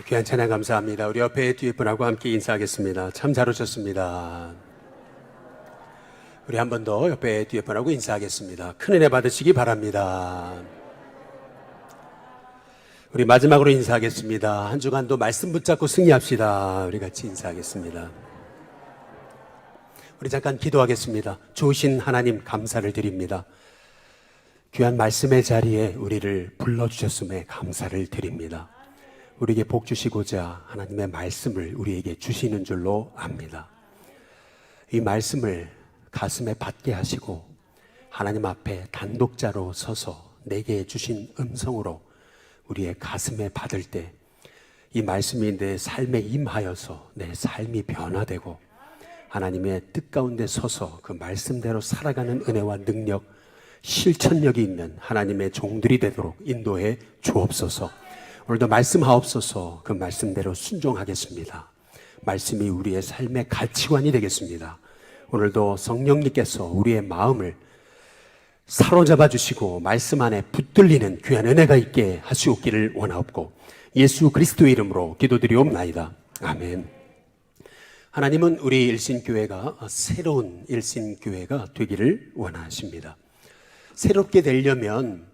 귀한 찬양 감사합니다. 우리 옆에 뒤에 분하고 함께 인사하겠습니다. 참 잘 오셨습니다. 우리 한 번 더 옆에 뒤에 분하고 인사하겠습니다. 큰 은혜 받으시기 바랍니다. 우리 마지막으로 인사하겠습니다. 한 주간도 말씀 붙잡고 승리합시다. 우리 같이 인사하겠습니다. 우리 잠깐 기도하겠습니다. 좋으신 하나님 감사를 드립니다. 귀한 말씀의 자리에 우리를 불러주셨음에 감사를 드립니다. 우리에게 복 주시고자 하나님의 말씀을 우리에게 주시는 줄로 압니다. 이 말씀을 가슴에 받게 하시고 하나님 앞에 단독자로 서서 내게 주신 음성으로 우리의 가슴에 받을 때 이 말씀이 내 삶에 임하여서 내 삶이 변화되고 하나님의 뜻 가운데 서서 그 말씀대로 살아가는 은혜와 능력, 실천력이 있는 하나님의 종들이 되도록 인도해 주옵소서. 오늘도 말씀하옵소서. 그 말씀대로 순종하겠습니다. 말씀이 우리의 삶의 가치관이 되겠습니다. 오늘도 성령님께서 우리의 마음을 사로잡아 주시고 말씀 안에 붙들리는 귀한 은혜가 있게 하시옵기를 원하옵고 예수 그리스도의 이름으로 기도드리옵나이다. 아멘. 하나님은 우리 일신교회가 새로운 일신교회가 되기를 원하십니다. 새롭게 되려면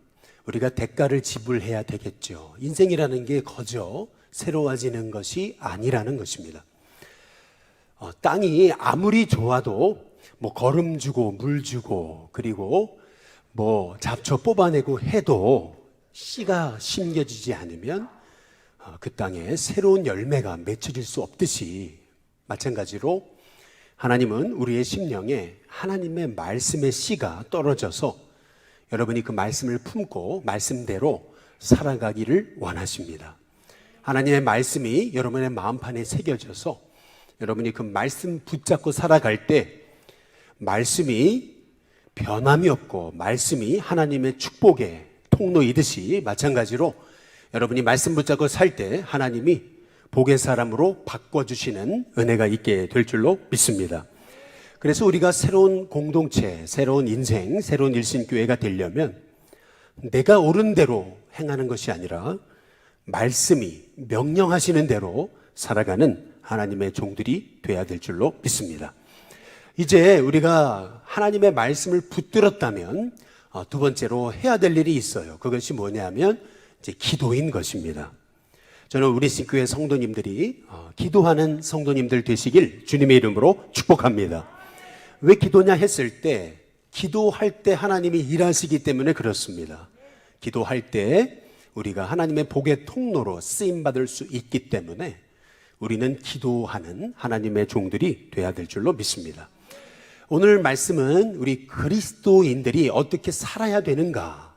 우리가 대가를 지불해야 되겠죠. 인생이라는 게 거저 새로워지는 것이 아니라는 것입니다. 땅이 아무리 좋아도 거름 주고 물 주고 그리고 잡초 뽑아내고 해도 씨가 심겨지지 않으면 그 땅에 새로운 열매가 맺혀질 수 없듯이 마찬가지로 하나님은 우리의 심령에 하나님의 말씀의 씨가 떨어져서 여러분이 그 말씀을 품고 말씀대로 살아가기를 원하십니다. 하나님의 말씀이 여러분의 마음판에 새겨져서 여러분이 그 말씀 붙잡고 살아갈 때 말씀이 변함이 없고 말씀이 하나님의 축복의 통로이듯이 마찬가지로 여러분이 말씀 붙잡고 살 때 하나님이 복의 사람으로 바꿔주시는 은혜가 있게 될 줄로 믿습니다. 그래서 우리가 새로운 공동체, 새로운 인생, 새로운 일신교회가 되려면 내가 옳은 대로 행하는 것이 아니라 말씀이 명령하시는 대로 살아가는 하나님의 종들이 돼야 될 줄로 믿습니다. 이제 우리가 하나님의 말씀을 붙들었다면 두 번째로 해야 될 일이 있어요. 그것이 뭐냐면 이제 기도인 것입니다. 저는 우리 신교회 성도님들이 기도하는 성도님들 되시길 주님의 이름으로 축복합니다. 왜 기도냐 했을 때 기도할 때 하나님이 일하시기 때문에 그렇습니다. 기도할 때 우리가 하나님의 복의 통로로 쓰임받을 수 있기 때문에 우리는 기도하는 하나님의 종들이 돼야 될 줄로 믿습니다. 오늘 말씀은 우리 그리스도인들이 어떻게 살아야 되는가,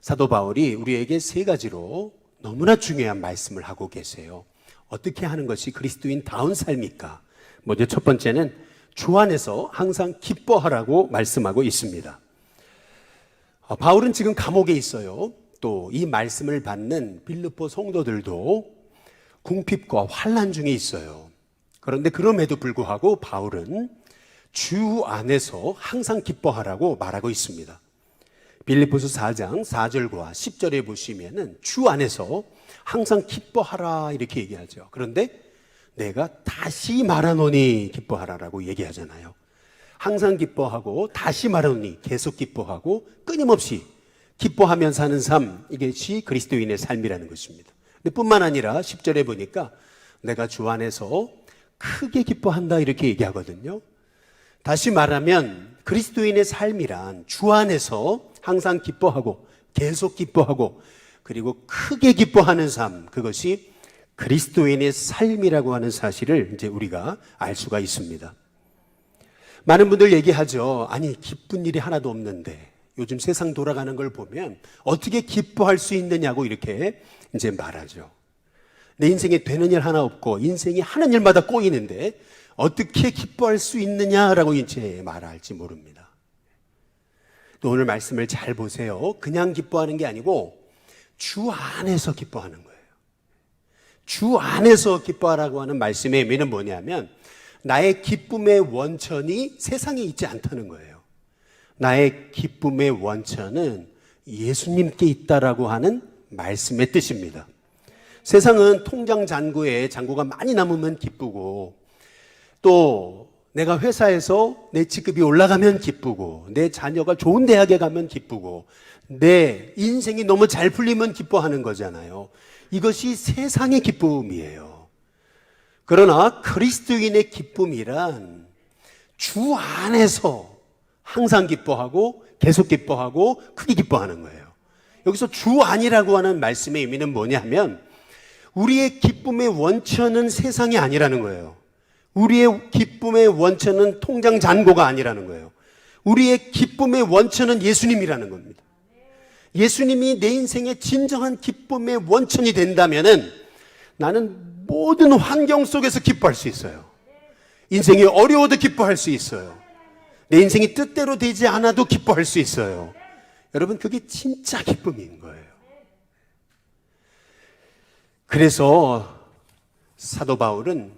사도 바울이 우리에게 세 가지로 너무나 중요한 말씀을 하고 계세요. 어떻게 하는 것이 그리스도인다운 삶일까? 먼저 첫 번째는 주 안에서 항상 기뻐하라고 말씀하고 있습니다. 바울은 지금 감옥에 있어요. 또 이 말씀을 받는 빌립보 성도들도 궁핍과 환난 중에 있어요. 그런데 그럼에도 불구하고 바울은 주 안에서 항상 기뻐하라고 말하고 있습니다. 빌립보서 4장 4절과 10절에 보시면은 주 안에서 항상 기뻐하라 이렇게 얘기하죠. 그런데 내가 다시 말하노니 기뻐하라라고 얘기하잖아요. 항상 기뻐하고 다시 말하노니 계속 기뻐하고 끊임없이 기뻐하며 사는 삶, 이것이 그리스도인의 삶이라는 것입니다. 근데 뿐만 아니라 10절에 보니까 내가 주 안에서 크게 기뻐한다 이렇게 얘기하거든요. 다시 말하면 그리스도인의 삶이란 주 안에서 항상 기뻐하고 계속 기뻐하고 그리고 크게 기뻐하는 삶, 그것이 그리스도인의 삶이라고 하는 사실을 이제 우리가 알 수가 있습니다. 많은 분들 얘기하죠. 아니 기쁜 일이 하나도 없는데 요즘 세상 돌아가는 걸 보면 어떻게 기뻐할 수 있느냐고 이렇게 이제 말하죠. 내 인생에 되는 일 하나 없고 인생이 하는 일마다 꼬이는데 어떻게 기뻐할 수 있느냐라고 이제 말할지 모릅니다. 또 오늘 말씀을 잘 보세요. 그냥 기뻐하는 게 아니고 주 안에서 기뻐하는 거예요. 주 안에서 기뻐하라고 하는 말씀의 의미는 뭐냐면 나의 기쁨의 원천이 세상에 있지 않다는 거예요. 나의 기쁨의 원천은 예수님께 있다라고 하는 말씀의 뜻입니다. 세상은 통장 잔고에 잔고가 많이 남으면 기쁘고, 또 내가 회사에서 내 직급이 올라가면 기쁘고, 내 자녀가 좋은 대학에 가면 기쁘고, 내 인생이 너무 잘 풀리면 기뻐하는 거잖아요. 이것이 세상의 기쁨이에요. 그러나 그리스도인의 기쁨이란 주 안에서 항상 기뻐하고 계속 기뻐하고 크게 기뻐하는 거예요. 여기서 주 안이라고 하는 말씀의 의미는 뭐냐면, 우리의 기쁨의 원천은 세상이 아니라는 거예요. 우리의 기쁨의 원천은 통장 잔고가 아니라는 거예요. 우리의 기쁨의 원천은 예수님이라는 겁니다. 예수님이 내 인생의 진정한 기쁨의 원천이 된다면은 나는 모든 환경 속에서 기뻐할 수 있어요. 인생이 어려워도 기뻐할 수 있어요. 내 인생이 뜻대로 되지 않아도 기뻐할 수 있어요. 여러분, 그게 진짜 기쁨인 거예요. 그래서 사도 바울은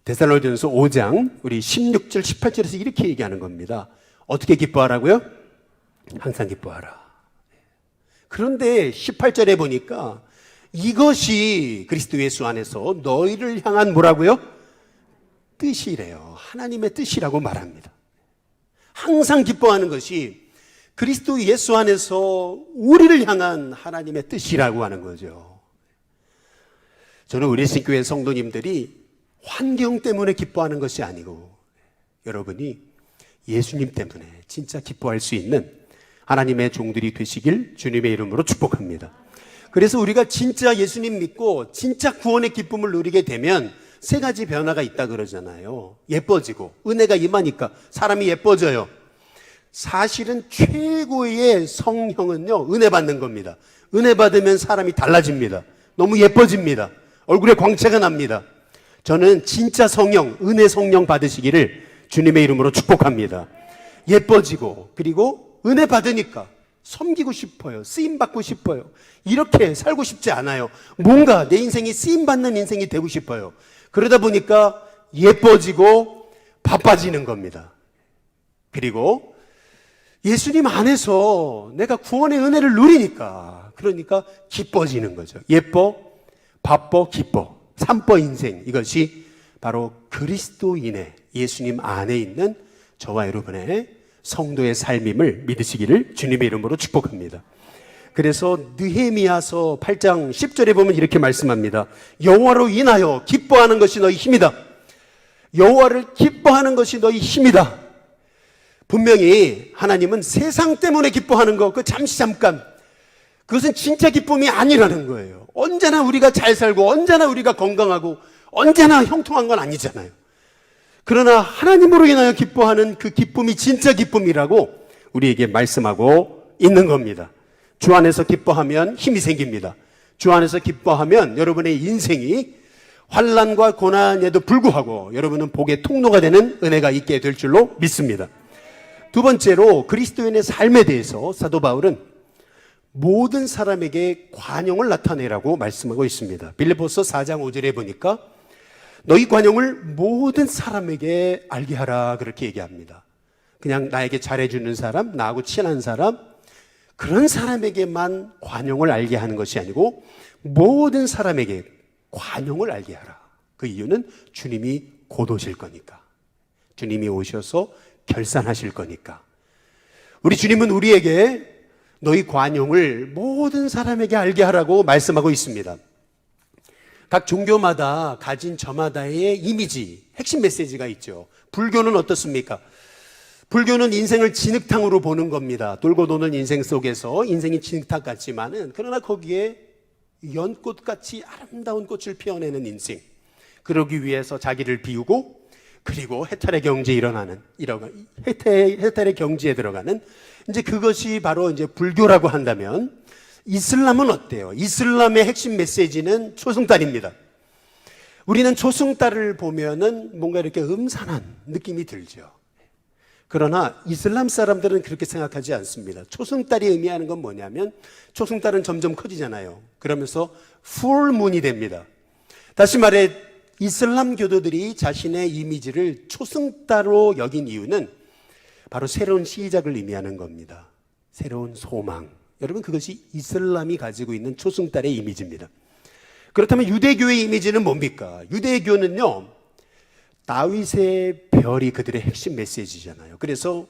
데살로니가전서 5장 우리 16절 18절에서 이렇게 얘기하는 겁니다. 어떻게 기뻐하라고요? 항상 기뻐하라. 그런데 18절에 보니까 이것이 그리스도 예수 안에서 너희를 향한 뭐라고요? 뜻이래요. 하나님의 뜻이라고 말합니다. 항상 기뻐하는 것이 그리스도 예수 안에서 우리를 향한 하나님의 뜻이라고 하는 거죠. 저는 우리 신교회 성도님들이 환경 때문에 기뻐하는 것이 아니고, 여러분이 예수님 때문에 진짜 기뻐할 수 있는 하나님의 종들이 되시길 주님의 이름으로 축복합니다. 그래서 우리가 진짜 예수님 믿고 진짜 구원의 기쁨을 누리게 되면 세 가지 변화가 있다 그러잖아요. 예뻐지고, 은혜가 임하니까 사람이 예뻐져요. 사실은 최고의 성형은요, 은혜 받는 겁니다. 은혜 받으면 사람이 달라집니다. 너무 예뻐집니다. 얼굴에 광채가 납니다. 저는 진짜 성령, 은혜 성령 받으시기를 주님의 이름으로 축복합니다. 예뻐지고, 그리고 은혜 받으니까 섬기고 싶어요. 쓰임 받고 싶어요. 이렇게 살고 싶지 않아요. 뭔가 내 인생이 쓰임 받는 인생이 되고 싶어요. 그러다 보니까 예뻐지고 바빠지는 겁니다. 그리고 예수님 안에서 내가 구원의 은혜를 누리니까, 그러니까 기뻐지는 거죠. 예뻐, 바빠, 기뻐. 삼버 인생, 이것이 바로 그리스도인의 예수님 안에 있는 저와 여러분의 성도의 삶임을 믿으시기를 주님의 이름으로 축복합니다. 그래서 느헤미야서 8장 10절에 보면 이렇게 말씀합니다. 여호와로 인하여 기뻐하는 것이 너희 힘이다. 여호와를 기뻐하는 것이 너희 힘이다. 분명히 하나님은 세상 때문에 기뻐하는 거, 그 잠깐, 그것은 진짜 기쁨이 아니라는 거예요. 언제나 우리가 잘 살고 언제나 우리가 건강하고 언제나 형통한 건 아니잖아요. 그러나 하나님으로 인하여 기뻐하는 그 기쁨이 진짜 기쁨이라고 우리에게 말씀하고 있는 겁니다. 주 안에서 기뻐하면 힘이 생깁니다. 주 안에서 기뻐하면 여러분의 인생이 환난과 고난에도 불구하고 여러분은 복의 통로가 되는 은혜가 있게 될 줄로 믿습니다. 두 번째로 그리스도인의 삶에 대해서 사도 바울은 모든 사람에게 관용을 나타내라고 말씀하고 있습니다. 빌립보서 4장 5절에 보니까 너희 관용을 모든 사람에게 알게 하라, 그렇게 얘기합니다. 그냥 나에게 잘해주는 사람, 나하고 친한 사람, 그런 사람에게만 관용을 알게 하는 것이 아니고 모든 사람에게 관용을 알게 하라. 그 이유는 주님이 곧 오실 거니까. 주님이 오셔서 결산하실 거니까. 우리 주님은 우리에게 너희 관용을 모든 사람에게 알게 하라고 말씀하고 있습니다. 각 종교마다 가진 저마다의 이미지, 핵심 메시지가 있죠. 불교는 어떻습니까? 불교는 인생을 진흙탕으로 보는 겁니다. 돌고 도는 인생 속에서 인생이 진흙탕 같지만은, 그러나 거기에 연꽃같이 아름다운 꽃을 피워내는 인생, 그러기 위해서 자기를 비우고, 그리고 해탈의 경지에 해탈의 경지에 들어가는, 이제 그것이 바로 이제 불교라고 한다면, 이슬람은 어때요? 이슬람의 핵심 메시지는 초승달입니다. 우리는 초승달을 보면은 뭔가 이렇게 음산한 느낌이 들죠. 그러나 이슬람 사람들은 그렇게 생각하지 않습니다. 초승달이 의미하는 건 뭐냐면, 초승달은 점점 커지잖아요. 그러면서 풀문이 됩니다. 다시 말해 이슬람 교도들이 자신의 이미지를 초승달로 여긴 이유는 바로 새로운 시작을 의미하는 겁니다. 새로운 소망. 여러분, 그것이 이슬람이 가지고 있는 초승달의 이미지입니다. 그렇다면 유대교의 이미지는 뭡니까? 유대교는요, 다윗의 별이 그들의 핵심 메시지잖아요. 그래서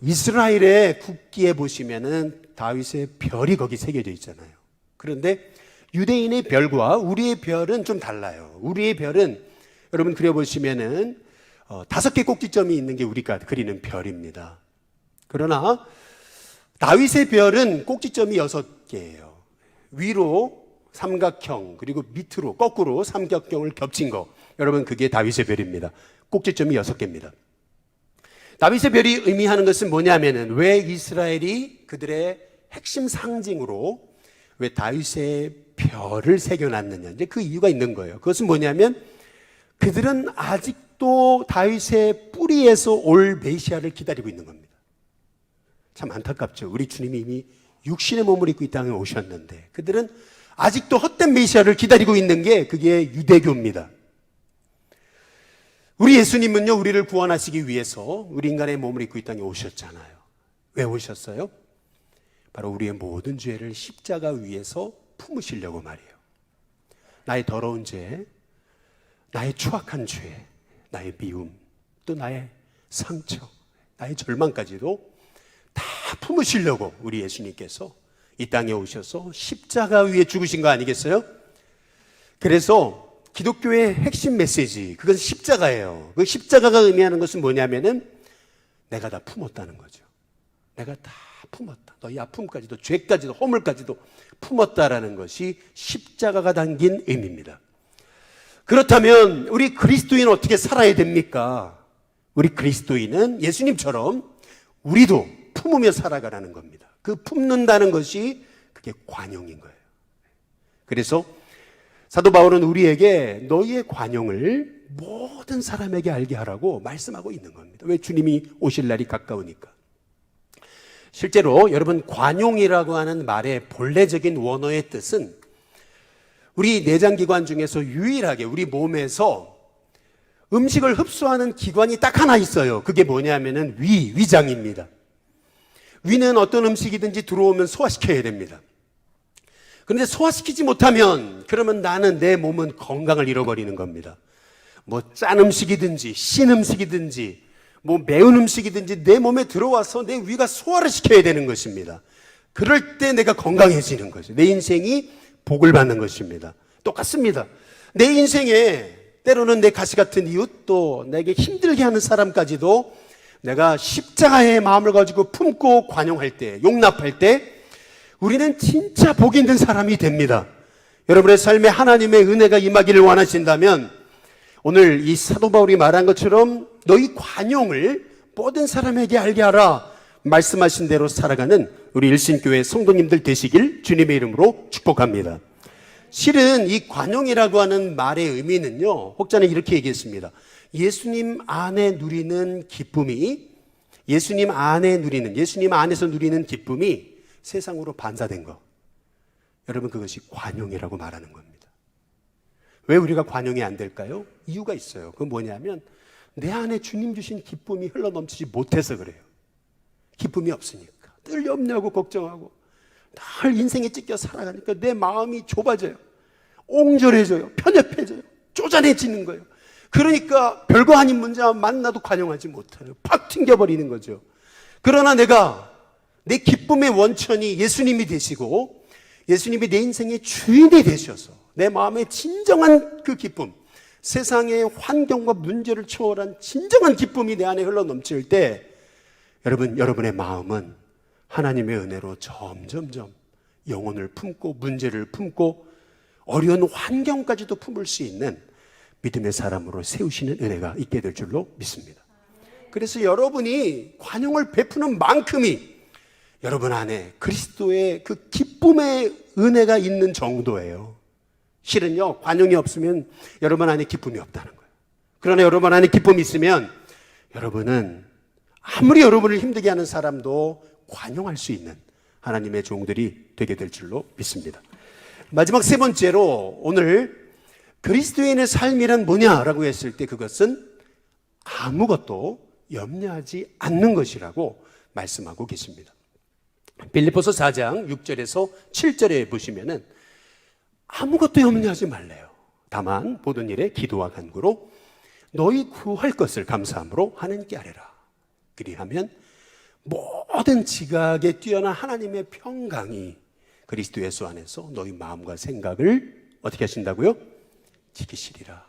이스라엘의 국기에 보시면은 다윗의 별이 거기 새겨져 있잖아요. 그런데 유대인의 별과 우리의 별은 좀 달라요. 우리의 별은 여러분 그려보시면은 5개 꼭지점이 있는 게 우리가 그리는 별입니다. 그러나 다윗의 별은 꼭지점이 6개예요. 위로 삼각형, 그리고 밑으로 거꾸로 삼각형을 겹친 거, 여러분 그게 다윗의 별입니다. 꼭지점이 6개입니다. 다윗의 별이 의미하는 것은 뭐냐면은 왜 이스라엘이 그들의 핵심 상징으로 왜 다윗의 별을 새겨놨느냐, 이제 그 이유가 있는 거예요. 그것은 뭐냐면 그들은 아직도 다윗의 뿌리에서 올 메시아를 기다리고 있는 겁니다. 참 안타깝죠. 우리 주님이 이미 육신의 몸을 입고 이 땅에 오셨는데 그들은 아직도 헛된 메시아를 기다리고 있는 게 그게 유대교입니다. 우리 예수님은요, 우리를 구원하시기 위해서 우리 인간의 몸을 입고 이 땅에 오셨잖아요. 왜 오셨어요? 바로 우리의 모든 죄를 십자가 위에서 품으시려고 말이에요. 나의 더러운 죄, 나의 추악한 죄, 나의 미움, 또 나의 상처, 나의 절망까지도 다 품으시려고 우리 예수님께서 이 땅에 오셔서 십자가 위에 죽으신 거 아니겠어요? 그래서 기독교의 핵심 메시지, 그건 십자가예요. 그 십자가가 의미하는 것은 뭐냐면은 내가 다 품었다는 거죠. 내가 다 품었다. 너희 아픔까지도, 죄까지도, 허물까지도 품었다라는 것이 십자가가 담긴 의미입니다. 그렇다면 우리 그리스도인은 어떻게 살아야 됩니까? 우리 그리스도인은 예수님처럼 우리도 품으며 살아가라는 겁니다. 그 품는다는 것이 그게 관용인 거예요. 그래서 사도 바울은 우리에게 너희의 관용을 모든 사람에게 알게 하라고 말씀하고 있는 겁니다. 왜? 주님이 오실 날이 가까우니까. 실제로 여러분, 관용이라고 하는 말의 본래적인 원어의 뜻은 우리 내장기관 중에서 유일하게 우리 몸에서 음식을 흡수하는 기관이 딱 하나 있어요. 그게 뭐냐면은 위장입니다. 위는 어떤 음식이든지 들어오면 소화시켜야 됩니다. 그런데 소화시키지 못하면 그러면 나는, 내 몸은 건강을 잃어버리는 겁니다. 뭐 짠 음식이든지 신 음식이든지 뭐 매운 음식이든지 내 몸에 들어와서 내 위가 소화를 시켜야 되는 것입니다. 그럴 때 내가 건강해지는 거죠. 내 인생이 복을 받는 것입니다. 똑같습니다. 내 인생에 때로는 내 가시 같은 이웃, 또 내게 힘들게 하는 사람까지도 내가 십자가의 마음을 가지고 품고 관용할 때, 용납할 때 우리는 진짜 복 있는 사람이 됩니다. 여러분의 삶에 하나님의 은혜가 임하기를 원하신다면 오늘 이 사도 바울이 말한 것처럼 너희 관용을 모든 사람에게 알게 하라 말씀하신 대로 살아가는 우리 일신교회 성도님들 되시길 주님의 이름으로 축복합니다. 실은 이 관용이라고 하는 말의 의미는요, 혹자는 이렇게 얘기했습니다. 예수님 안에 누리는 기쁨이, 예수님 안에서 누리는 기쁨이 세상으로 반사된 거, 여러분 그것이 관용이라고 말하는 겁니다. 왜 우리가 관용이 안 될까요? 이유가 있어요. 그건 뭐냐면 내 안에 주님 주신 기쁨이 흘러넘치지 못해서 그래요. 기쁨이 없으니까 늘 염려하고 걱정하고 늘 인생에 찢겨 살아가니까 내 마음이 좁아져요. 옹졸해져요. 편협해져요. 쪼잔해지는 거예요. 그러니까 별거 아닌 문제 만나도 관용하지 못해요. 팍 튕겨버리는 거죠. 그러나 내가 내 기쁨의 원천이 예수님이 되시고 예수님이 내 인생의 주인이 되셔서 내 마음의 진정한 그 기쁨, 세상의 환경과 문제를 초월한 진정한 기쁨이 내 안에 흘러넘칠 때 여러분의 마음은 하나님의 은혜로 점점점 영혼을 품고 문제를 품고 어려운 환경까지도 품을 수 있는 믿음의 사람으로 세우시는 은혜가 있게 될 줄로 믿습니다. 그래서 여러분이 관용을 베푸는 만큼이 여러분 안에 그리스도의 그 기쁨의 은혜가 있는 정도예요. 실은요, 관용이 없으면 여러분 안에 기쁨이 없다는 거예요. 그러나 여러분 안에 기쁨이 있으면 여러분은 아무리 여러분을 힘들게 하는 사람도 관용할 수 있는 하나님의 종들이 되게 될 줄로 믿습니다. 마지막 세 번째로 오늘 그리스도인의 삶이란 뭐냐라고 했을 때 그것은 아무것도 염려하지 않는 것이라고 말씀하고 계십니다. 빌립보서 4장 6절에서 7절에 보시면은 아무것도 염려하지 말래요. 다만 모든 일에 기도와 간구로 너희 구할 것을 감사함으로 하나님께 아뢰라. 그리하면 모든 지각에 뛰어난 하나님의 평강이 그리스도 예수 안에서 너희 마음과 생각을 어떻게 하신다고요? 지키시리라.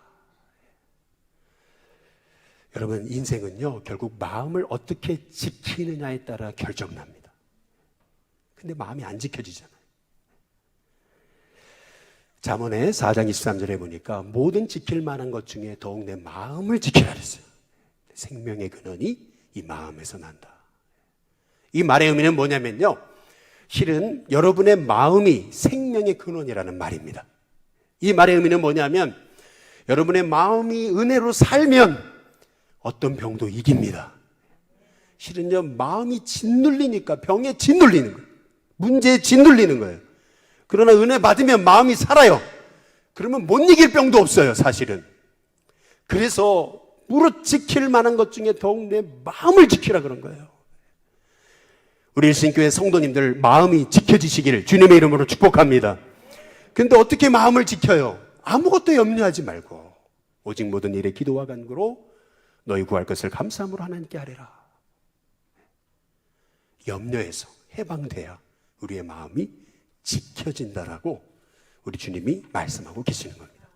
여러분, 인생은요 결국 마음을 어떻게 지키느냐에 따라 결정납니다. 근데 마음이 안 지켜지잖아요. 잠언의 4장 23절에 보니까 모든 지킬 만한 것 중에 더욱 내 마음을 지키라 그랬어요. 생명의 근원이 이 마음에서 난다. 이 말의 의미는 뭐냐면요, 실은 여러분의 마음이 생명의 근원이라는 말입니다. 이 말의 의미는 뭐냐면 여러분의 마음이 은혜로 살면 어떤 병도 이깁니다. 실은요, 마음이 짓눌리니까 병에 짓눌리는 거예요. 문제에 짓눌리는 거예요. 그러나 은혜 받으면 마음이 살아요. 그러면 못 이길 병도 없어요, 사실은. 그래서 무릇 지킬 만한 것 중에 더욱 내 마음을 지키라 그런 거예요. 우리 일신교회 성도님들 마음이 지켜지시기를 주님의 이름으로 축복합니다. 근데 어떻게 마음을 지켜요? 아무것도 염려하지 말고 오직 모든 일에 기도와 간구로 너희 구할 것을 감사함으로 하나님께 아뢰라. 염려에서 해방돼야 우리의 마음이 지켜진다라고 우리 주님이 말씀하고 계시는 겁니다.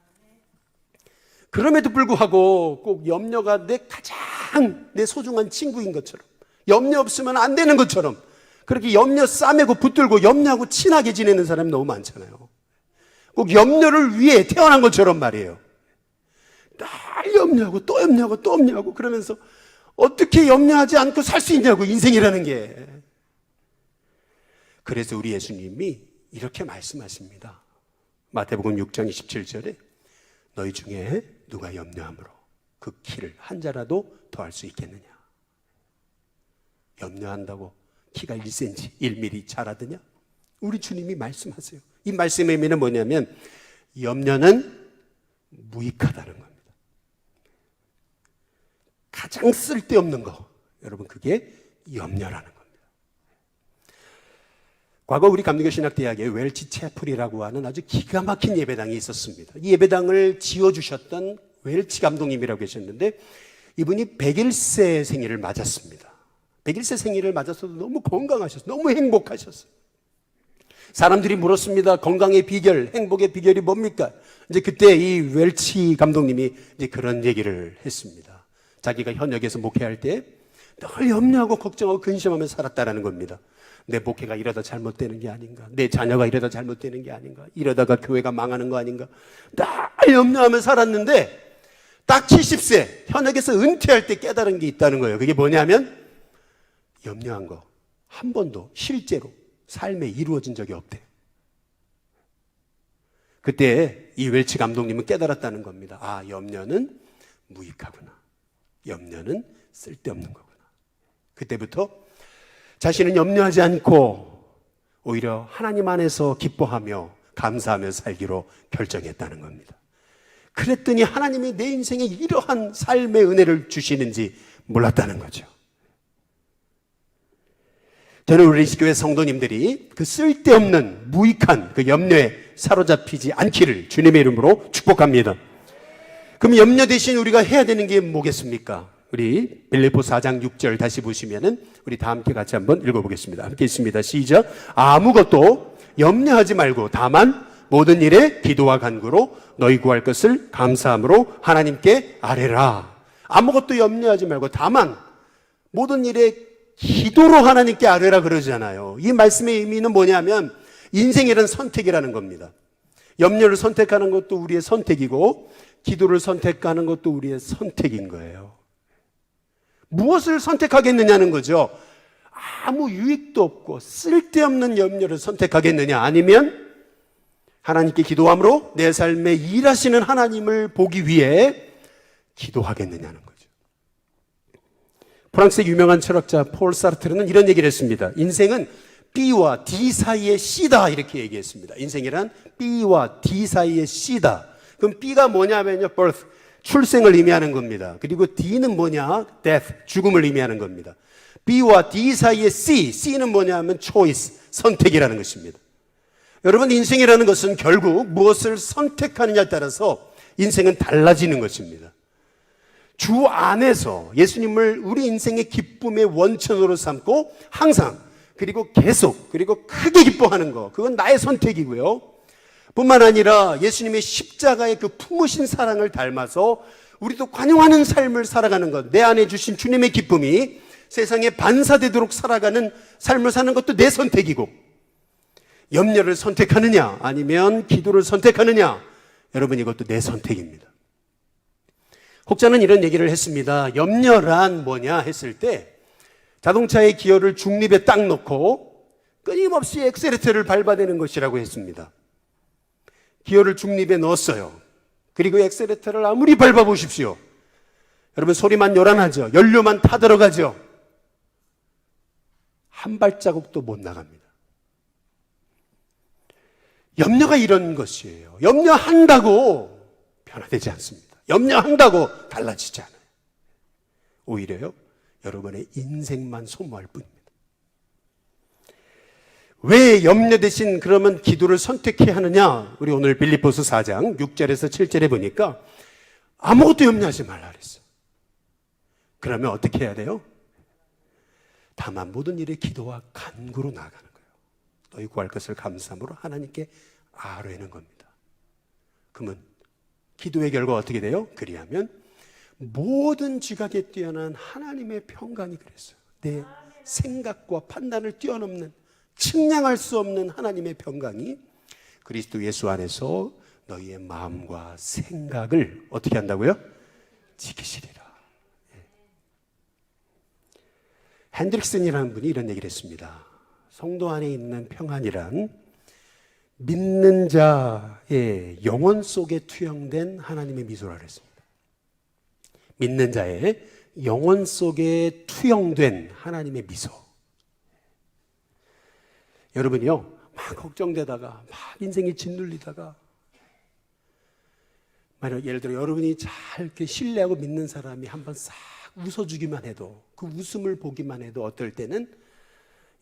그럼에도 불구하고 꼭 염려가 내 소중한 친구인 것처럼, 염려 없으면 안 되는 것처럼 그렇게 염려 싸매고 붙들고 염려하고 친하게 지내는 사람이 너무 많잖아요. 꼭 염려를 위해 태어난 것처럼 말이에요. 늘 염려하고 또 염려하고 또 염려하고 그러면서 어떻게 염려하지 않고 살 수 있냐고, 인생이라는 게. 그래서 우리 예수님이 이렇게 말씀하십니다. 마태복음 6장 27절에 너희 중에 누가 염려함으로 그 키를 한 자라도 더할 수 있겠느냐. 염려한다고 키가 1cm, 1mm 자라드냐? 우리 주님이 말씀하세요. 이 말씀의 의미는 뭐냐면 염려는 무익하다는 겁니다. 가장 쓸데없는 거, 여러분, 그게 염려라는 겁니다. 과거 우리 감리교신학대학에 웰치 채플이라고 하는 아주 기가 막힌 예배당이 있었습니다. 이 예배당을 지어주셨던 웰치 감독님이라고 계셨는데 이분이 101세 생일을 맞았습니다. 101세 생일을 맞았어도 너무 건강하셨어요. 너무 행복하셨어요. 사람들이 물었습니다. 건강의 비결, 행복의 비결이 뭡니까? 이제 그때 이 웰치 감독님이 이제 그런 얘기를 했습니다. 자기가 현역에서 목회할 때 늘 염려하고 걱정하고 근심하며 살았다라는 겁니다. 내 목회가 이러다 잘못되는 게 아닌가? 내 자녀가 이러다 잘못되는 게 아닌가? 이러다가 교회가 망하는 거 아닌가? 늘 염려하며 살았는데 딱 70세 현역에서 은퇴할 때 깨달은 게 있다는 거예요. 그게 뭐냐면 염려한 거 한 번도 실제로 삶에 이루어진 적이 없대. 그때 이 웰치 감독님은 깨달았다는 겁니다. 아, 염려는 무익하구나. 염려는 쓸데없는 거구나. 그때부터 자신은 염려하지 않고 오히려 하나님 안에서 기뻐하며 감사하며 살기로 결정했다는 겁니다. 그랬더니 하나님이 내 인생에 이러한 삶의 은혜를 주시는지 몰랐다는 거죠. 저는 우리 교회 성도님들이 그 쓸데없는 무익한 그 염려에 사로잡히지 않기를 주님의 이름으로 축복합니다. 그럼 염려 대신 우리가 해야 되는 게 뭐겠습니까? 우리 빌립보 4장 6절 다시 보시면은 우리 다 함께 같이 한번 읽어보겠습니다. 함께 있습니다. 시작. 아무것도 염려하지 말고 다만 모든 일에 기도와 간구로 너희 구할 것을 감사함으로 하나님께 아뢰라. 아무것도 염려하지 말고 다만 모든 일에 기도로 하나님께 아뢰라 그러잖아요. 이 말씀의 의미는 뭐냐면 인생이란 선택이라는 겁니다. 염려를 선택하는 것도 우리의 선택이고 기도를 선택하는 것도 우리의 선택인 거예요. 무엇을 선택하겠느냐는 거죠. 아무 유익도 없고 쓸데없는 염려를 선택하겠느냐, 아니면 하나님께 기도함으로 내 삶에 일하시는 하나님을 보기 위해 기도하겠느냐는 거죠. 프랑스의 유명한 철학자 폴 사르트르는 이런 얘기를 했습니다. 인생은 B와 D 사이의 C다, 이렇게 얘기했습니다. 인생이란 B와 D 사이의 C다. 그럼 B가 뭐냐면요, birth, 출생을 의미하는 겁니다. 그리고 D는 뭐냐, death, 죽음을 의미하는 겁니다. B와 D 사이의 C는 뭐냐면 choice, 선택이라는 것입니다. 여러분, 인생이라는 것은 결국 무엇을 선택하느냐에 따라서 인생은 달라지는 것입니다. 주 안에서 예수님을 우리 인생의 기쁨의 원천으로 삼고 항상 그리고 계속 그리고 크게 기뻐하는 것, 그건 나의 선택이고요. 뿐만 아니라 예수님의 십자가의 그 품으신 사랑을 닮아서 우리도 관용하는 삶을 살아가는 것, 내 안에 주신 주님의 기쁨이 세상에 반사되도록 살아가는 삶을 사는 것도 내 선택이고, 염려를 선택하느냐 아니면 기도를 선택하느냐, 여러분 이것도 내 선택입니다. 혹자는 이런 얘기를 했습니다. 염려란 뭐냐 했을 때 자동차의 기어를 중립에 딱 놓고 끊임없이 엑셀레터를 밟아대는 것이라고 했습니다. 기어를 중립에 넣었어요. 그리고 엑셀레터를 아무리 밟아보십시오. 여러분, 소리만 요란하죠. 연료만 타들어가죠. 한 발자국도 못 나갑니다. 염려가 이런 것이에요. 염려한다고 변화되지 않습니다. 염려한다고 달라지지 않아요. 오히려요, 여러분의 인생만 소모할 뿐입니다. 왜 염려 대신 그러면 기도를 선택해야 하느냐? 우리 오늘 빌립보서 4장 6절에서 7절에 보니까 아무것도 염려하지 말라 그랬어요. 그러면 어떻게 해야 돼요? 다만 모든 일에 기도와 간구로 나아가는 거예요. 너희 구할 것을 감사함으로 하나님께 아뢰는 겁니다. 그러면 기도의 결과 어떻게 돼요? 그리하면 모든 지각에 뛰어난 하나님의 평강이 그랬어요. 내 생각과 판단을 뛰어넘는, 측량할 수 없는 하나님의 평강이 그리스도 예수 안에서 너희의 마음과 생각을 어떻게 한다고요? 지키시리라. 핸드릭슨이라는 분이 이런 얘기를 했습니다. 성도 안에 있는 평안이란 믿는 자의 영혼 속에 투영된 하나님의 미소라 그랬습니다. 믿는 자의 영혼 속에 투영된 하나님의 미소. 여러분이요, 막 걱정되다가 막 인생이 짓눌리다가 만약 예를 들어 여러분이 잘 이렇게 신뢰하고 믿는 사람이 한번 싹 웃어주기만 해도, 그 웃음을 보기만 해도 어떨 때는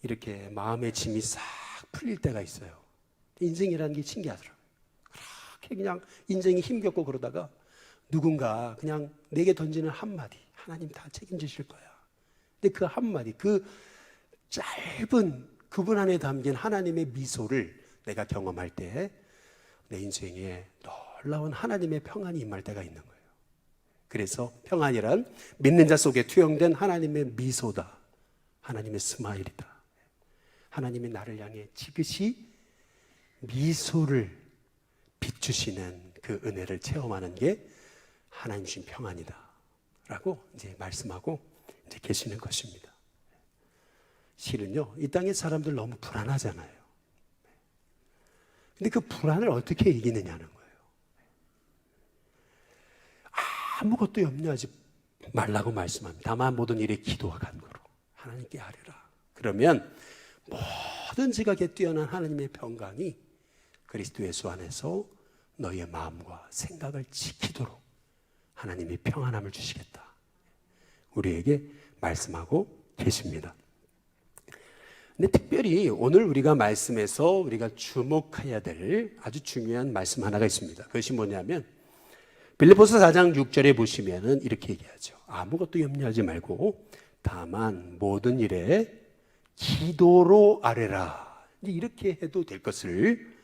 이렇게 마음의 짐이 싹 풀릴 때가 있어요. 인생이라는 게 신기하더라고요. 그렇게 그냥 인생이 힘겹고 그러다가 누군가 그냥 내게 던지는 한마디, 하나님 다 책임지실 거야. 근데 그 한마디, 그 짧은 그분 안에 담긴 하나님의 미소를 내가 경험할 때 내 인생에 놀라운 하나님의 평안이 임할 때가 있는 거예요. 그래서 평안이란 믿는 자 속에 투영된 하나님의 미소다. 하나님의 스마일이다. 하나님이 나를 향해 지그시 미소를 비추시는 그 은혜를 체험하는 게 하나님 주신 평안이다 라고 이제 말씀하고 이제 계시는 것입니다. 실은요, 이 땅의 사람들 너무 불안하잖아요. 근데 그 불안을 어떻게 이기느냐는 거예요. 아무것도 염려하지 말라고 말씀합니다. 다만 모든 일에 기도와 간구로 하나님께 아뢰라. 그러면 모든 지각에 뛰어난 하나님의 평강이 그리스도 예수 안에서 너희의 마음과 생각을 지키도록 하나님이 평안함을 주시겠다. 우리에게 말씀하고 계십니다. 근데 특별히 오늘 우리가 말씀에서 우리가 주목해야 될 아주 중요한 말씀 하나가 있습니다. 그것이 뭐냐면 빌립보서 4장 6절에 보시면은 이렇게 얘기하죠. 아무것도 염려하지 말고 다만 모든 일에 기도로 아뢰라. 이렇게 해도 될 것을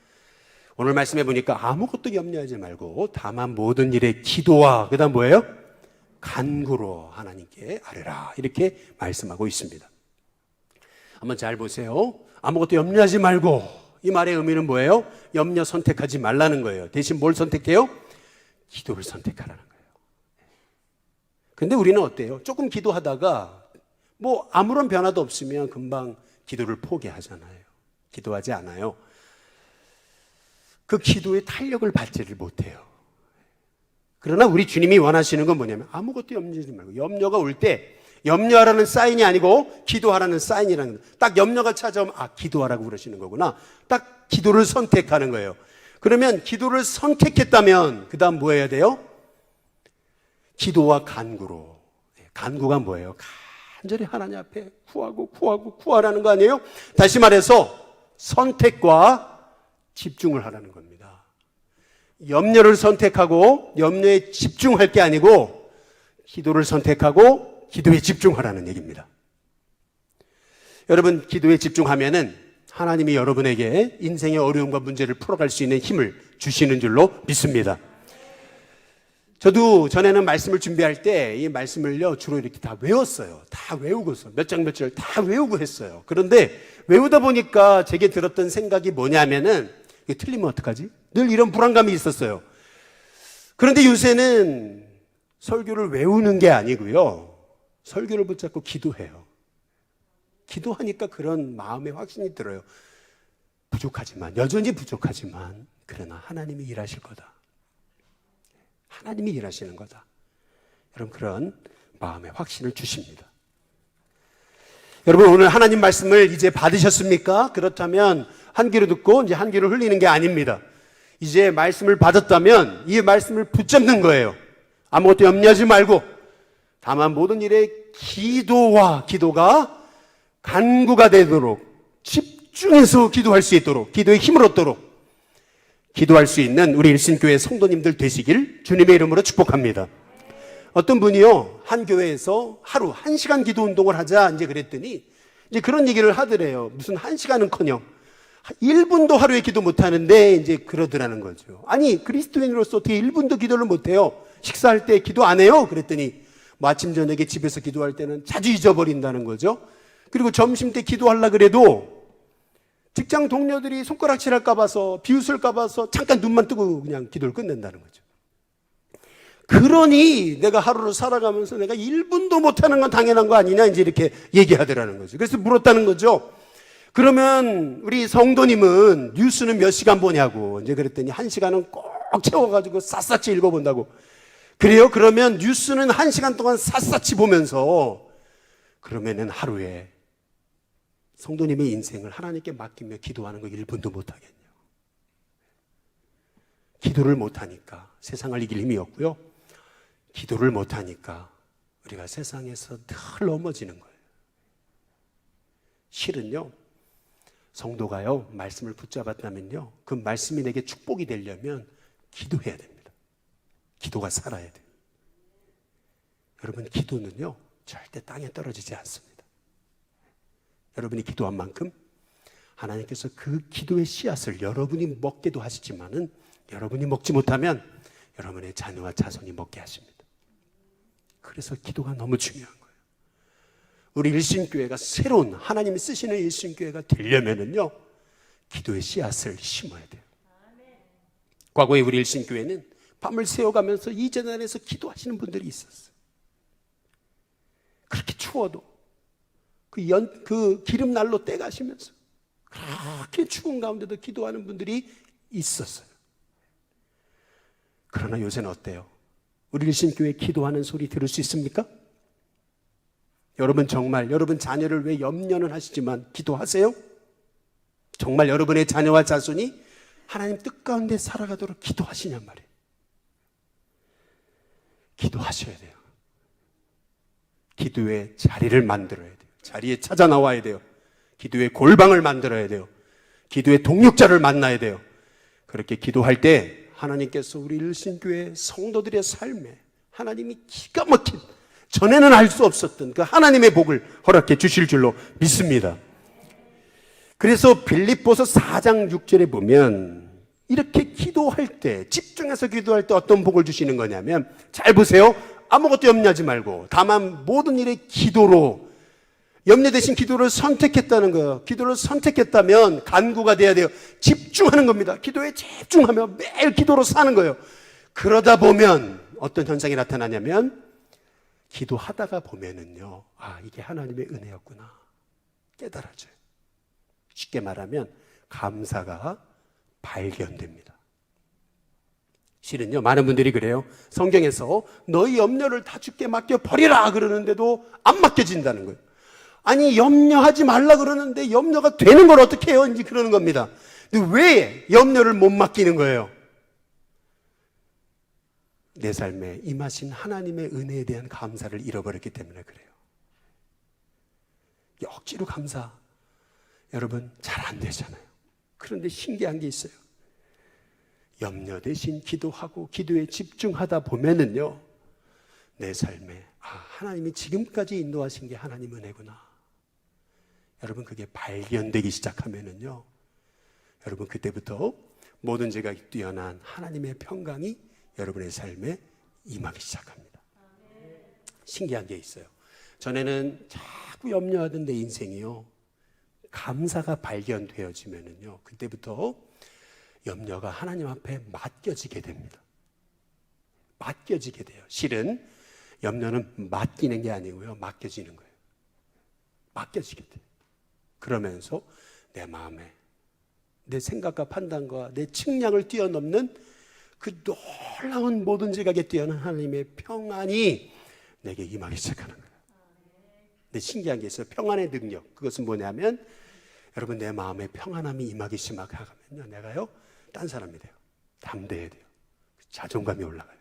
오늘 말씀해 보니까 아무것도 염려하지 말고 다만 모든 일에 기도와 그다음 뭐예요? 간구로 하나님께 아뢰라. 이렇게 말씀하고 있습니다. 한번 잘 보세요. 아무것도 염려하지 말고, 이 말의 의미는 뭐예요? 염려 선택하지 말라는 거예요. 대신 뭘 선택해요? 기도를 선택하라는 거예요. 근데 우리는 어때요? 조금 기도하다가 뭐 아무런 변화도 없으면 금방 기도를 포기하잖아요. 기도하지 않아요. 그 기도의 탄력을 받지를 못해요. 그러나 우리 주님이 원하시는 건 뭐냐면 아무것도 염려하지 말고, 염려가 올 때 염려하라는 사인이 아니고 기도하라는 사인이라는 거예요. 딱 염려가 찾아오면 기도하라고 그러시는 거구나. 딱 기도를 선택하는 거예요. 그러면 기도를 선택했다면 그 다음 뭐 해야 돼요? 기도와 간구로. 간구가 뭐예요? 간절히 하나님 앞에 구하라는 거 아니에요? 다시 말해서 선택과 집중을 하라는 겁니다. 염려를 선택하고 염려에 집중할 게 아니고 기도를 선택하고 기도에 집중하라는 얘기입니다. 여러분, 기도에 집중하면은 하나님이 여러분에게 인생의 어려움과 문제를 풀어갈 수 있는 힘을 주시는 줄로 믿습니다. 저도 전에는 말씀을 준비할 때 이 말씀을요 주로 이렇게 다 외웠어요. 다 외우고서 몇 장 몇 절 다 외우고 했어요. 그런데 외우다 보니까 제게 들었던 생각이 뭐냐면은 이게 틀리면 어떡하지? 늘 이런 불안감이 있었어요. 그런데 요새는 설교를 외우는 게 아니고요, 설교를 붙잡고 기도해요. 기도하니까 그런 마음의 확신이 들어요. 부족하지만, 여전히 부족하지만 그러나 하나님이 일하실 거다. 하나님이 일하시는 거다. 여러분, 그런 마음의 확신을 주십니다. 여러분, 오늘 하나님 말씀을 이제 받으셨습니까? 그렇다면 한 귀로 듣고 이제 한 귀로 흘리는 게 아닙니다. 이제 말씀을 받았다면 이 말씀을 붙잡는 거예요. 아무것도 염려하지 말고 다만 모든 일에 기도가 간구가 되도록, 집중해서 기도할 수 있도록, 기도의 힘을 얻도록 기도할 수 있는 우리 일신교회 성도님들 되시길 주님의 이름으로 축복합니다. 어떤 분이요, 한 교회에서 하루 1시간 기도 운동을 하자 이제 그랬더니 이제 그런 얘기를 하더래요. 무슨 1시간은커녕 1분도 하루에 기도 못 하는데 이제 그러더라는 거죠. 아니, 그리스도인으로서 어떻게 1분도 기도를 못 해요? 식사할 때 기도 안 해요? 그랬더니 뭐 아침 저녁에 집에서 기도할 때는 자주 잊어버린다는 거죠. 그리고 점심 때 기도하려고 그래도 직장 동료들이 손가락질할까 봐서, 비웃을까 봐서 잠깐 눈만 뜨고 그냥 기도를 끝낸다는 거죠. 그러니 내가 하루를 살아가면서 내가 1분도 못하는 건 당연한 거 아니냐 이제 이렇게 얘기하더라는 거죠. 그래서 물었다는 거죠. 그러면 우리 성도님은 뉴스는 몇 시간 보냐고 이제 그랬더니 1시간은 꼭 채워가지고 샅샅이 읽어본다고. 그래요? 그러면 뉴스는 1시간 동안 샅샅이 보면서 그러면은 하루에 성도님의 인생을 하나님께 맡기며 기도하는 거 1분도 못하겠냐. 기도를 못하니까 세상을 이길 힘이 없고요, 기도를 못하니까 우리가 세상에서 늘 넘어지는 거예요. 실은요, 성도가요 말씀을 붙잡았다면요, 그 말씀이 내게 축복이 되려면 기도해야 됩니다. 기도가 살아야 돼요. 여러분, 기도는요 절대 땅에 떨어지지 않습니다. 여러분이 기도한 만큼 하나님께서 그 기도의 씨앗을 여러분이 먹게도 하시지만은 여러분이 먹지 못하면 여러분의 자녀와 자손이 먹게 하십니다. 그래서 기도가 너무 중요한 거예요. 우리 일신교회가 새로운 하나님이 쓰시는 일신교회가 되려면은요, 기도의 씨앗을 심어야 돼요. 과거에 우리 일신교회는 밤을 새워가면서 이 재단에서 기도하시는 분들이 있었어요. 그렇게 추워도 그 기름난로 떼가시면서 그렇게 추운 가운데도 기도하는 분들이 있었어요. 그러나 요새는 어때요? 우리 일신교회 기도하는 소리 들을 수 있습니까? 여러분, 정말 여러분 자녀를 왜 염려는 하시지만 기도하세요? 정말 여러분의 자녀와 자손이 하나님 뜻 가운데 살아가도록 기도하시냔 말이에요. 기도하셔야 돼요. 기도의 자리를 만들어야 돼요. 자리에 찾아 나와야 돼요. 기도의 골방을 만들어야 돼요. 기도의 동력자를 만나야 돼요. 그렇게 기도할 때 하나님께서 우리 일신교회 성도들의 삶에 하나님이 기가 막힌, 전에는 알 수 없었던 그 하나님의 복을 허락해 주실 줄로 믿습니다. 그래서 빌립보서 4장 6절에 보면 이렇게 기도할 때, 집중해서 기도할 때 어떤 복을 주시는 거냐면, 잘 보세요. 아무것도 염려하지 말고 다만 모든 일에 기도로, 염려 대신 기도를 선택했다는 거예요. 기도를 선택했다면 간구가 돼야 돼요. 집중하는 겁니다. 기도에 집중하며 매일 기도로 사는 거예요. 그러다 보면 어떤 현상이 나타나냐면, 기도하다가 보면은요, 아, 이게 하나님의 은혜였구나 깨달아져요. 쉽게 말하면 감사가 발견됩니다. 실은요, 많은 분들이 그래요. 성경에서 너희 염려를 다 주께 맡겨버리라 그러는데도 안 맡겨진다는 거예요. 아니, 염려하지 말라 그러는데 염려가 되는 걸 어떻게 해요? 이제 그러는 겁니다. 근데 왜 염려를 못 맡기는 거예요? 내 삶에 임하신 하나님의 은혜에 대한 감사를 잃어버렸기 때문에 그래요. 억지로 감사, 여러분 잘 안 되잖아요. 그런데 신기한 게 있어요. 염려 대신 기도하고 기도에 집중하다 보면은요, 내 삶에 하나님이 지금까지 인도하신 게 하나님 은혜구나. 여러분, 그게 발견되기 시작하면은요, 여러분 그때부터 모든 죄가 뛰어난 하나님의 평강이 여러분의 삶에 임하기 시작합니다. 신기한 게 있어요. 전에는 자꾸 염려하던 내 인생이요, 감사가 발견되어지면은요, 그때부터 염려가 하나님 앞에 맡겨지게 됩니다. 맡겨지게 돼요. 실은 염려는 맡기는 게 아니고요, 맡겨지는 거예요. 맡겨지게 돼요. 그러면서 내 마음에 내 생각과 판단과 내 측량을 뛰어넘는 그 놀라운 모든 지각에 뛰어난 하나님의 평안이 내게 임하기 시작하는 거예요. 근데 신기한 게 있어요. 평안의 능력. 그것은 뭐냐면, 여러분, 내 마음에 평안함이 임하기 시작하면요, 내가요, 딴 사람이 돼요. 담대해야 돼요. 자존감이 올라가요.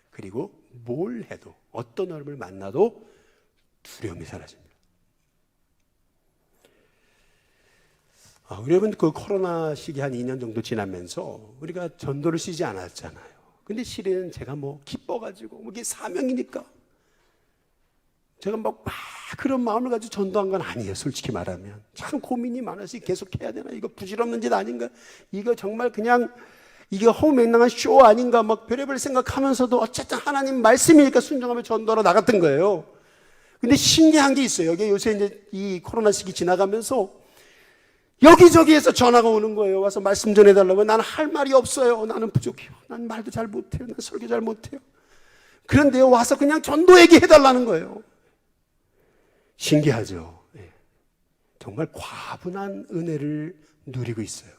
그리고 뭘 해도, 어떤 사람을 만나도 두려움이 사라집니다. 여러분, 그 코로나 시기 한 2년 정도 지나면서 우리가 전도를 쉬지 않았잖아요. 근데 실은 제가 기뻐가지고, 이게 사명이니까 제가 막 그런 마음을 가지고 전도한 건 아니에요. 솔직히 말하면 참 고민이 많아서 계속 해야 되나, 이거 부질없는 짓 아닌가, 이거 정말 그냥 이게 허무맹랑한 쇼 아닌가, 막 별의별 생각하면서도 어쨌든 하나님 말씀이니까 순종하며 전도하러 나갔던 거예요. 근데 신기한 게 있어요. 이게 요새 이제 이 코로나 시기 지나가면서 여기저기에서 전화가 오는 거예요. 와서 말씀 전해달라고. 나는 할 말이 없어요. 나는 부족해요. 난 말도 잘 못해요. 난 설교 잘 못해요. 그런데 와서 그냥 전도 얘기해달라는 거예요. 신기하죠. 정말 과분한 은혜를 누리고 있어요.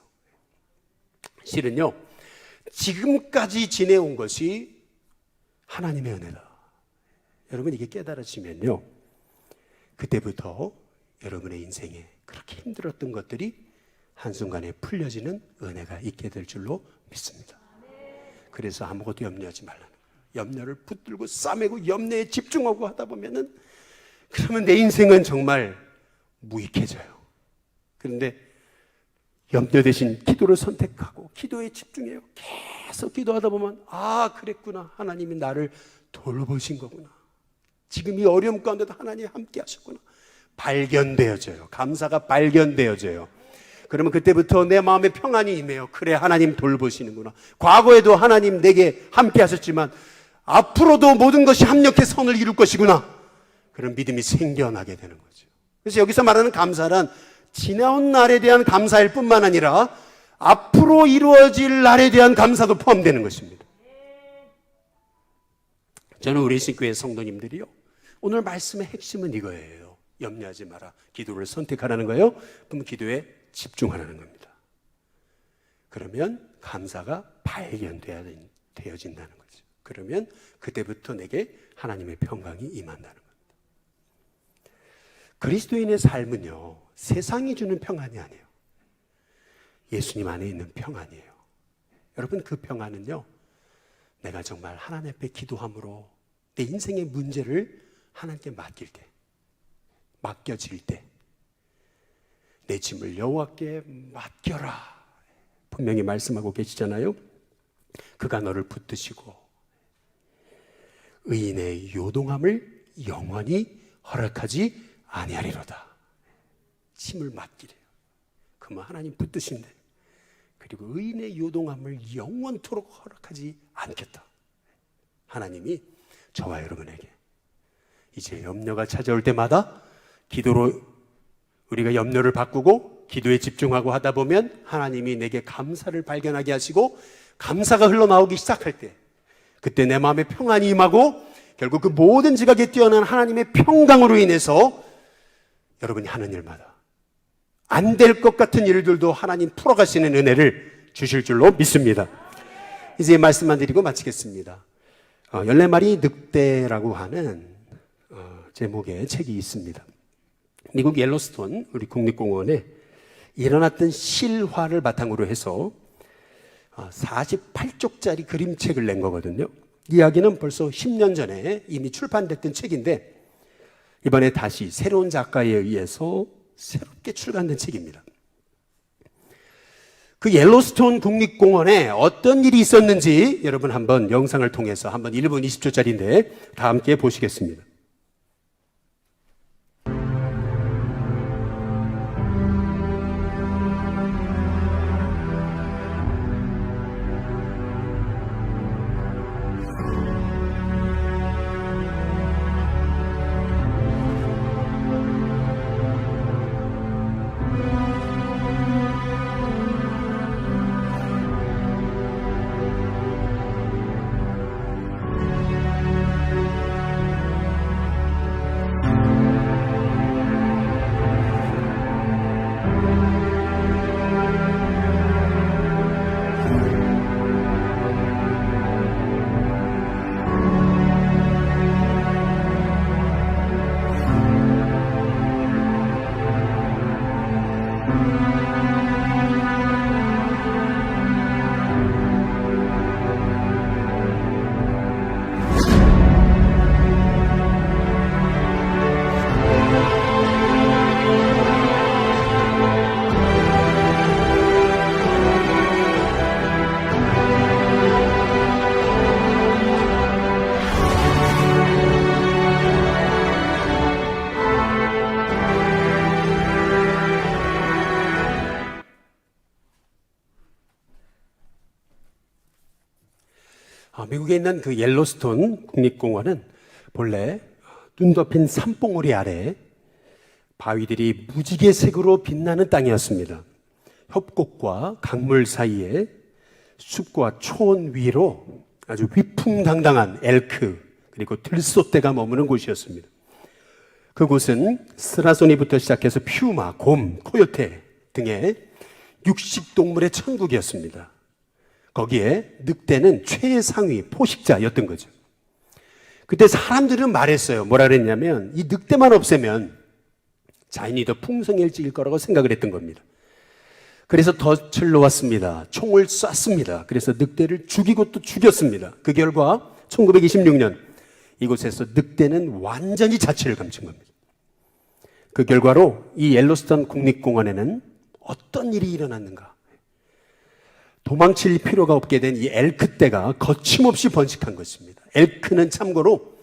실은요, 지금까지 지내온 것이 하나님의 은혜다. 여러분, 이게 깨달아지면요, 그때부터 여러분의 인생에 그렇게 힘들었던 것들이 한순간에 풀려지는 은혜가 있게 될 줄로 믿습니다. 그래서 아무것도 염려하지 말라는 거예요. 염려를 붙들고 싸매고 염려에 집중하고 하다 보면은, 그러면 내 인생은 정말 무익해져요. 그런데 염려 대신 기도를 선택하고 기도에 집중해요. 계속 기도하다 보면, 그랬구나. 하나님이 나를 돌보신 거구나. 지금 이 어려움 가운데도 하나님이 함께 하셨구나. 발견되어져요. 감사가 발견되어져요. 그러면 그때부터 내 마음에 평안이 임해요. 그래, 하나님 돌보시는구나. 과거에도 하나님 내게 함께 하셨지만 앞으로도 모든 것이 합력해 선을 이룰 것이구나. 그런 믿음이 생겨나게 되는 거죠. 그래서 여기서 말하는 감사란 지나온 날에 대한 감사일 뿐만 아니라 앞으로 이루어질 날에 대한 감사도 포함되는 것입니다. 저는 우리 신교회 성도님들이요, 오늘 말씀의 핵심은 이거예요. 염려하지 마라. 기도를 선택하라는 거예요. 그럼 기도에 집중하라는 겁니다. 그러면 감사가 발견되어진다는 거죠. 그러면 그때부터 내게 하나님의 평강이 임한다는 겁니다. 그리스도인의 삶은요, 세상이 주는 평안이 아니에요. 예수님 안에 있는 평안이에요. 여러분, 그 평안은요, 내가 정말 하나님 앞에 기도함으로 내 인생의 문제를 하나님께 맡겨질 때, 내 짐을 여호와께 맡겨라 분명히 말씀하고 계시잖아요. 그가 너를 붙드시고 의인의 요동함을 영원히 허락하지 아니하리로다. 짐을 맡기래요. 그러면 하나님 붙드신대. 그리고 의인의 요동함을 영원토록 허락하지 않겠다. 하나님이 저와 여러분에게 이제 염려가 찾아올 때마다 기도로 우리가 염려를 바꾸고 기도에 집중하고 하다 보면 하나님이 내게 감사를 발견하게 하시고, 감사가 흘러나오기 시작할 때 그때 내 마음에 평안이 임하고, 결국 그 모든 지각에 뛰어난 하나님의 평강으로 인해서 여러분이 하는 일마다 안 될 것 같은 일들도 하나님 풀어가시는 은혜를 주실 줄로 믿습니다. 이제 말씀만 드리고 마치겠습니다. 14마리 늑대라고 하는 제목의 책이 있습니다. 미국 옐로스톤 우리 국립공원에 일어났던 실화를 바탕으로 해서 48쪽짜리 그림책을 낸 거거든요. 이야기는 벌써 10년 전에 이미 출판됐던 책인데 이번에 다시 새로운 작가에 의해서 새롭게 출간된 책입니다. 그 옐로스톤 국립공원에 어떤 일이 있었는지 여러분 한번 영상을 통해서 한번 1분 20초짜리인데 다 함께 보시겠습니다. 미국에 있는 그 옐로스톤 국립공원은 본래 눈 덮인 산봉우리 아래 바위들이 무지개색으로 빛나는 땅이었습니다. 협곡과 강물 사이에 숲과 초원 위로 아주 위풍당당한 엘크 그리고 들소떼가 머무는 곳이었습니다. 그곳은 스라소니부터 시작해서 퓨마, 곰, 코요테 등의 육식동물의 천국이었습니다. 거기에 늑대는 최상위 포식자였던 거죠. 그때 사람들은 말했어요. 뭐라 그랬냐면 이 늑대만 없애면 자연이 더 풍성해질 거라고 생각을 했던 겁니다. 그래서 덫을 놓았습니다. 총을 쐈습니다. 그래서 늑대를 죽이고 또 죽였습니다. 그 결과 1926년 이곳에서 늑대는 완전히 자취를 감춘 겁니다. 그 결과로 이 옐로스톤 국립공원에는 어떤 일이 일어났는가? 도망칠 필요가 없게 된 이 엘크떼가 거침없이 번식한 것입니다. 엘크는 참고로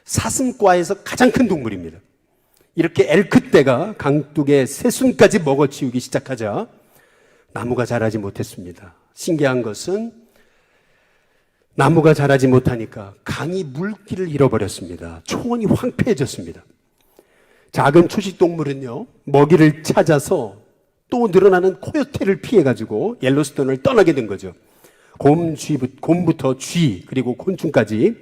사슴과에서 가장 큰 동물입니다. 이렇게 엘크떼가 강둑의 새순까지 먹어치우기 시작하자 나무가 자라지 못했습니다. 신기한 것은 나무가 자라지 못하니까 강이 물길을 잃어버렸습니다. 초원이 황폐해졌습니다. 작은 초식동물은요, 먹이를 찾아서 또 늘어나는 코요테를 피해가지고 옐로스톤을 떠나게 된 거죠. 곰부터 쥐 그리고 곤충까지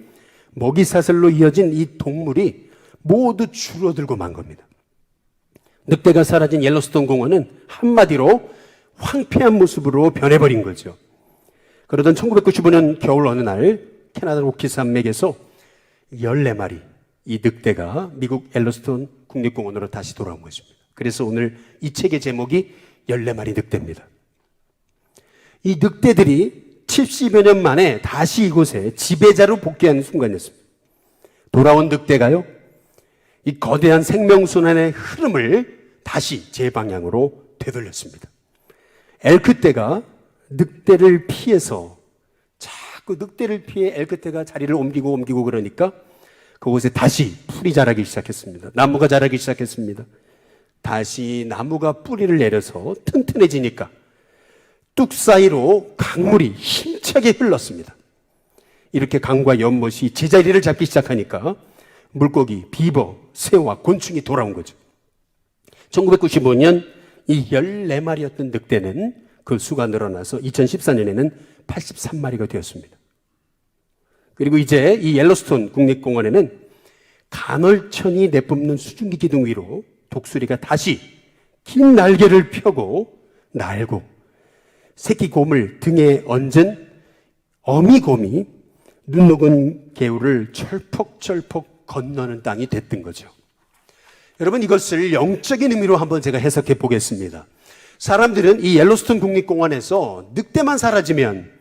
먹이사슬로 이어진 이 동물이 모두 줄어들고 만 겁니다. 늑대가 사라진 옐로스톤 공원은 한마디로 황폐한 모습으로 변해버린 거죠. 그러던 1995년 겨울 어느 날 캐나다 로키 산맥에서 14마리 이 늑대가 미국 옐로스톤 국립공원으로 다시 돌아온 것입니다. 그래서 오늘 이 책의 제목이 14마리 늑대입니다. 이 늑대들이 70여 년 만에 다시 이곳에 지배자로 복귀하는 순간이었습니다. 돌아온 늑대가요, 이 거대한 생명순환의 흐름을 다시 제 방향으로 되돌렸습니다. 엘크떼가 늑대를 피해서 자꾸 늑대를 피해 엘크떼가 자리를 옮기고 그러니까 그곳에 다시 풀이 자라기 시작했습니다. 나무가 자라기 시작했습니다. 다시 나무가 뿌리를 내려서 튼튼해지니까 뚝 사이로 강물이 힘차게 흘렀습니다. 이렇게 강과 연못이 제자리를 잡기 시작하니까 물고기, 비버, 새와 곤충이 돌아온 거죠. 1995년 이 14마리였던 늑대는 그 수가 늘어나서 2014년에는 83마리가 되었습니다. 그리고 이제 이 옐로스톤 국립공원에는 간헐천이 내뿜는 수증기 기둥 위로 독수리가 다시 긴 날개를 펴고 날고 새끼 곰을 등에 얹은 어미곰이 눈 녹은 개울을 철퍽철퍽 건너는 땅이 됐던 거죠. 여러분, 이것을 영적인 의미로 한번 제가 해석해 보겠습니다. 사람들은 이 옐로스톤 국립공원에서 늑대만 사라지면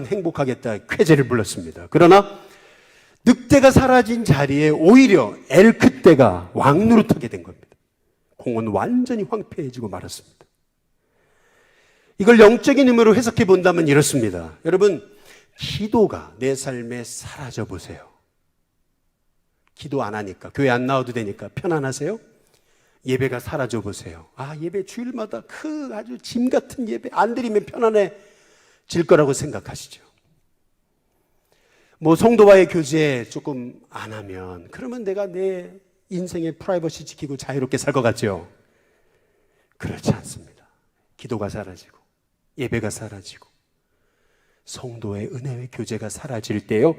행복하겠다 쾌재를 불렀습니다. 그러나 늑대가 사라진 자리에 오히려 엘크떼가 왕노릇하게 된 겁니다. 공원 완전히 황폐해지고 말았습니다. 이걸 영적인 의미로 해석해 본다면 이렇습니다. 여러분, 기도가 내 삶에 사라져 보세요. 기도 안 하니까, 교회 안 나와도 되니까 편안하세요? 예배가 사라져 보세요. 아, 예배 주일마다 그 아주 짐 같은 예배 안 드리면 편안해질 거라고 생각하시죠. 뭐 성도와의 교제 조금 안 하면 그러면 내가 내 인생의 프라이버시 지키고 자유롭게 살 것 같죠? 그렇지 않습니다. 기도가 사라지고 예배가 사라지고 성도의 은혜의 교제가 사라질 때요,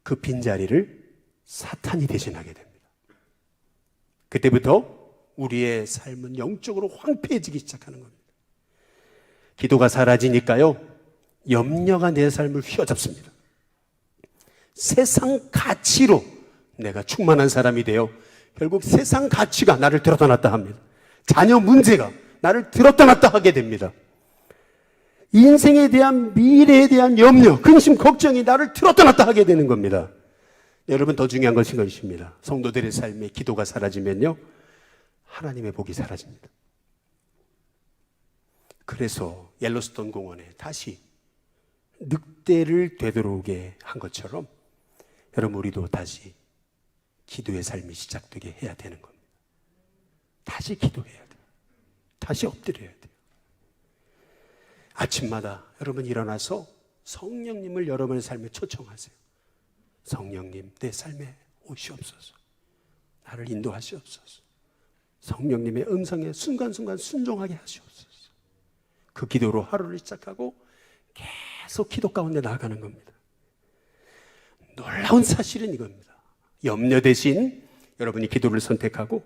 그 빈자리를 사탄이 대신하게 됩니다. 그때부터 우리의 삶은 영적으로 황폐해지기 시작하는 겁니다. 기도가 사라지니까요, 염려가 내 삶을 휘어잡습니다. 세상 가치로 내가 충만한 사람이 되어 결국 세상 가치가 나를 들었다 놨다 합니다. 자녀 문제가 나를 들었다 놨다 하게 됩니다. 인생에 대한, 미래에 대한 염려, 근심, 걱정이 나를 들었다 놨다 하게 되는 겁니다. 여러분, 더 중요한 것은 것입니다. 성도들의 삶에 기도가 사라지면요, 하나님의 복이 사라집니다. 그래서 옐로스톤 공원에 다시 늑대를 되돌아오게 한 것처럼 여러분, 우리도 다시 기도의 삶이 시작되게 해야 되는 겁니다. 다시 기도해야 돼요. 다시 엎드려야 돼요. 아침마다 여러분 일어나서 성령님을 여러분의 삶에 초청하세요. 성령님, 내 삶에 오시옵소서. 나를 인도하시옵소서. 성령님의 음성에 순간순간 순종하게 하시옵소서. 그 기도로 하루를 시작하고 계속 기도 가운데 나아가는 겁니다. 놀라운 사실은 이겁니다. 염려 대신 여러분이 기도를 선택하고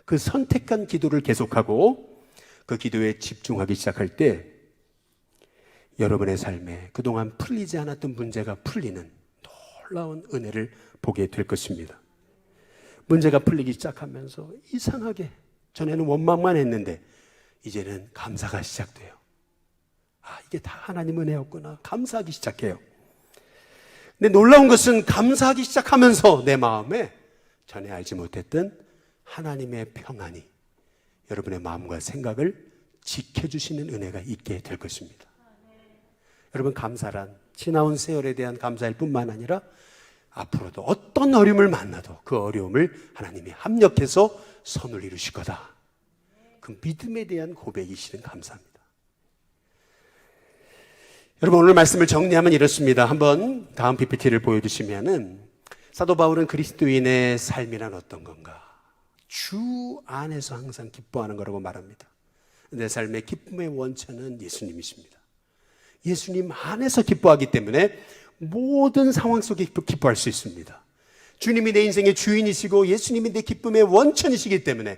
그 선택한 기도를 계속하고 그 기도에 집중하기 시작할 때 여러분의 삶에 그동안 풀리지 않았던 문제가 풀리는 놀라운 은혜를 보게 될 것입니다. 문제가 풀리기 시작하면서 이상하게 전에는 원망만 했는데 이제는 감사가 시작돼요. 아, 이게 다 하나님 은혜였구나. 감사하기 시작해요. 근데 놀라운 것은 감사하기 시작하면서 내 마음에 전에 알지 못했던 하나님의 평안이 여러분의 마음과 생각을 지켜주시는 은혜가 있게 될 것입니다. 여러분, 감사란 지나온 세월에 대한 감사일 뿐만 아니라 앞으로도 어떤 어려움을 만나도 그 어려움을 하나님이 합력해서 선을 이루실 거다. 그 믿음에 대한 고백이 실은 감사합니다. 여러분, 오늘 말씀을 정리하면 이렇습니다. 한번 다음 PPT를 보여주시면은 사도 바울은 그리스도인의 삶이란 어떤 건가? 주 안에서 항상 기뻐하는 거라고 말합니다. 내 삶의 기쁨의 원천은 예수님이십니다. 예수님 안에서 기뻐하기 때문에 모든 상황 속에 기뻐할 수 있습니다. 주님이 내 인생의 주인이시고 예수님이 내 기쁨의 원천이시기 때문에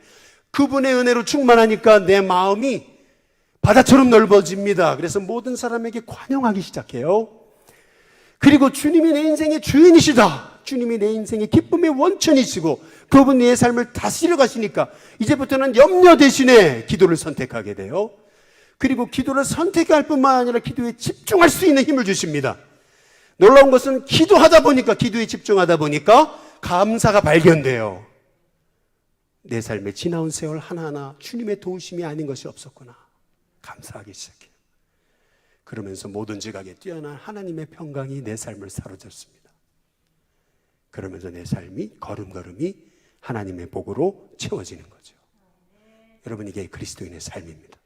그분의 은혜로 충만하니까 내 마음이 바다처럼 넓어집니다. 그래서 모든 사람에게 관용하기 시작해요. 그리고 주님이 내 인생의 주인이시다. 주님이 내 인생의 기쁨의 원천이시고 그분이 내 삶을 다스려 가시니까 이제부터는 염려 대신에 기도를 선택하게 돼요. 그리고 기도를 선택할 뿐만 아니라 기도에 집중할 수 있는 힘을 주십니다. 놀라운 것은 기도하다 보니까, 기도에 집중하다 보니까 감사가 발견돼요. 내 삶의 지나온 세월 하나하나 주님의 도우심이 아닌 것이 없었구나. 감사하기 시작해요. 그러면서 모든 지각에 뛰어난 하나님의 평강이 내 삶을 사로잡습니다. 그러면서 내 삶이 걸음걸음이 하나님의 복으로 채워지는 거죠. 여러분, 이게 그리스도인의 삶입니다.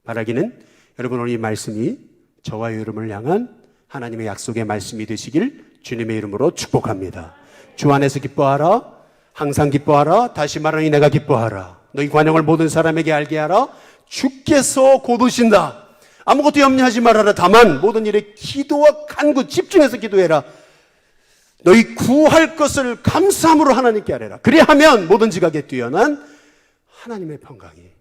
바라기는 여러분, 오늘 이 말씀이 저와 여러분을 향한 하나님의 약속의 말씀이 되시길 주님의 이름으로 축복합니다. 주 안에서 기뻐하라. 항상 기뻐하라. 다시 말하니 내가 기뻐하라. 너희 관용을 모든 사람에게 알게 하라. 주께서 곧 오신다. 아무것도 염려하지 말아라. 다만 모든 일에 기도와 간구 집중해서 기도해라. 너희 구할 것을 감사함으로 하나님께 아뢰라. 그리하면 모든 지각에 뛰어난 하나님의 평강이,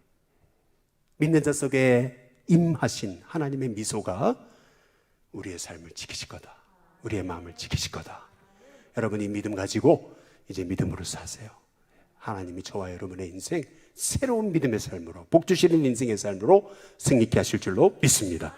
믿는 자 속에 임하신 하나님의 미소가 우리의 삶을 지키실 거다. 우리의 마음을 지키실 거다. 여러분이 믿음 가지고 이제 믿음으로 사세요. 하나님이 저와 여러분의 인생 새로운 믿음의 삶으로, 복 주시는 인생의 삶으로 승리케 하실 줄로 믿습니다.